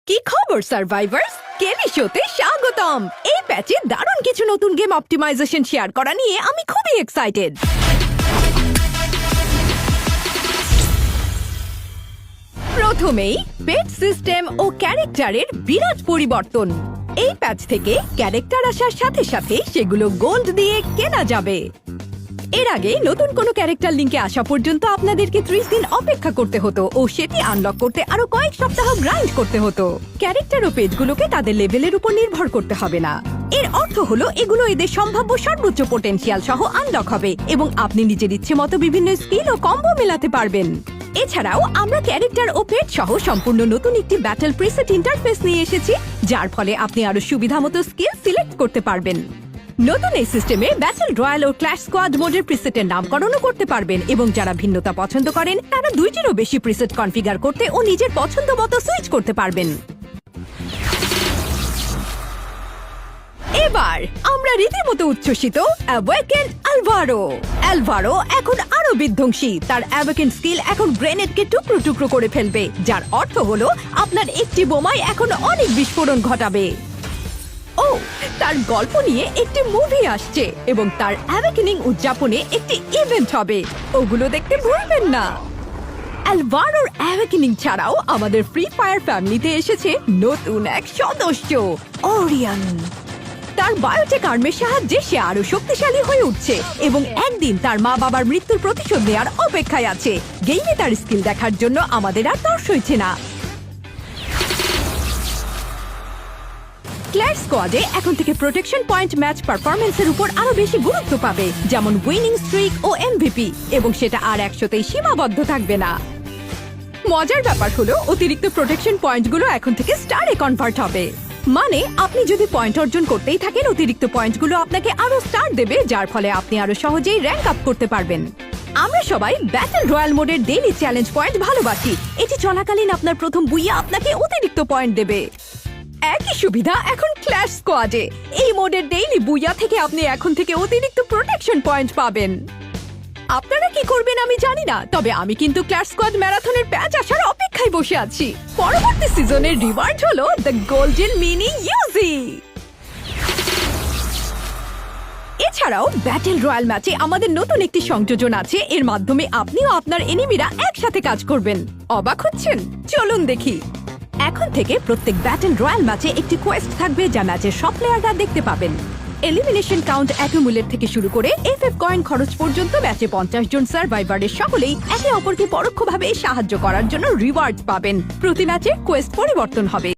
কি খবর সার্ভাইভার্স? কেলি শোতে স্বাগতম। এই প্যাচে দারুণ কিছু নতুন গেম অপটিমাইজেশন শেয়ার করা নিয়ে আমি খুবই এক্সাইটেড। প্রথমেই পেট সিস্টেম ও ক্যারেক্টারের বিরাট পরিবর্তন। এই প্যাচ থেকে ক্যারেক্টার আসার সাথে সাথে সেগুলো গোল্ড দিয়ে কেনা যাবে। এর আগে নতুন কোনো ক্যারেক্টার লিঙ্কে আসা পর্যন্ত আপনাদেরকে 30 দিন অপেক্ষা করতে হতো ও সেটি আনলক করতে আরো কয়েক সপ্তাহ গ্রাইন্ড করতে হতো। ক্যারেক্টার ও পেজগুলোকে তাদের লেভেলের উপর নির্ভর করতে হবে না। এর অর্থ হলো এগুলো এদের সম্ভাব্য সর্বোচ্চ পোটেনশিয়াল সহ আনলক হবে এবং আপনি নিজের ইচ্ছে মতো বিভিন্ন স্কিল ও কম্বো মেলাতে পারবেন। এছাড়াও আমরা ক্যারেক্টার ও পেট সহ সম্পূর্ণ নতুন একটি ব্যাটল প্রিসেট ইন্টারফেস নিয়ে এসেছি, যার ফলে আপনি আরো সুবিধামতো স্কিল সিলেক্ট করতে পারবেন। নতুন এই সিস্টেমে ব্যাটল রয়্যাল ও ক্ল্যাশ স্কোয়াড মোডের প্রিসেটের নামকরণও করতে পারবেন এবং যারা ভিন্নতা পছন্দ করেন তারা 2টিরও বেশি প্রিসেট কনফিগার করতে ও নিজের পছন্দ মতো সুইচ করতে পারবেন। এবার আমরা রীতিমতো উচ্ছ্বসিত অ্যাওয়েকেন আলভারো। আলভারো এখন আরো বিধ্বংসী। তার অ্যাওয়েকেন স্কিল এখন গ্রেনেডকে টুকরো টুকরো করে ফেলবে, যার অর্থ হলো আপনার একটি বোমায় এখন অনেক বিস্ফোরণ ঘটাবে। ও তার গল্প নিয়ে একটি মুভি আসছে এবং তার অ্যাওয়েকেনিং উদযাপনে একটি ইভেন্ট হবে, ওগুলো দেখতে ভুলবেন না। আলভারোর অ্যাওয়েকেনিং ছাড়াও আমাদের ফ্রি ফায়ার ফ্যামিলিতে এসেছে নতুন এক সদস্য, ওরিয়ন। তার বায়োটেক আর্মের সাহায্যে সে আরো শক্তিশালী হয়ে উঠছে এবং একদিন তার মা বাবার মৃত্যুর প্রতিশোধ নেওয়ার অপেক্ষায় আছে। গেমে তার স্কিল দেখার জন্য আমাদের আর তর সইছে না। ক্ল্যাশ স্কোয়াডে এখন থেকে প্রোটেকশন পয়েন্ট ম্যাচ পারফরম্যান্সের উপর আরো বেশি গুরুত্ব পাবে, যেমন উইনিং স্ট্রিক ও এমভিপি, এবং সেটা আর 100তেই সীমাবদ্ধ থাকবে না। মজার ব্যাপার হলো অতিরিক্ত প্রোটেকশন পয়েন্টগুলো এখন থেকে স্টারে কনভার্ট হবে। মানে আপনি যদি পয়েন্ট অর্জন করতেই থাকেন, অতিরিক্ত পয়েন্টগুলো আপনাকে আরো স্টার দেবে, যার ফলে আপনি আরো সহজেই র্যাঙ্ক আপ করতে পারবেন। আমরা সবাই ব্যাটল রয়্যাল মোডের ডেইলি চ্যালেঞ্জ পয়েন্ট ভালোবাসি। এটি চলাকালীন আপনার প্রথম বুইয়া আপনাকে অতিরিক্ত পয়েন্ট দেবে। একই সুবিধা এখন ক্ল্যাশ স্কোয়াডে। এই মোডের ডেইলি বুইয়া থেকে আপনি এখন থেকে অতিরিক্ত প্রোটেকশন পয়েন্ট পাবেন। আপনারা কি করবেন আমি জানি না, তবে আমি কিন্তু ক্ল্যাশ স্কোয়াড ম্যারাথনের প্যাচ আসার অপেক্ষায় বসে আছি। পরবর্তী সিজনের রিওয়ার্ড হলো দ্য গোল্ডেন মিনি ইউজি। এছাড়াও ব্যাটল রয়্যাল ম্যাচে আমাদের নতুন একটি সংযোজন আছে, এর মাধ্যমে আপনিও আপনার এনিমিরা একসাথে কাজ করবেন। অবাক হচ্ছেন? চলুন দেখি। এখন থেকে প্রত্যেক ব্যাটল রয়্যাল ম্যাচে একটি কোয়েস্ট থাকবে, যা ম্যাচের সব প্লেয়াররা দেখতে পাবেন। এলিমিনেশন কাউন্ট অ্যাকুমুলেট থেকে শুরু করে এফএফ কয়েন খরচ পর্যন্ত ম্যাচে 50 জন সার্ভাইভারের সকলেই একে অপরকে পরোক্ষভাবে সাহায্য করার জন্য রিওয়ার্ড পাবেন। প্রতি ম্যাচে কোয়েস্ট পরিবর্তন হবে।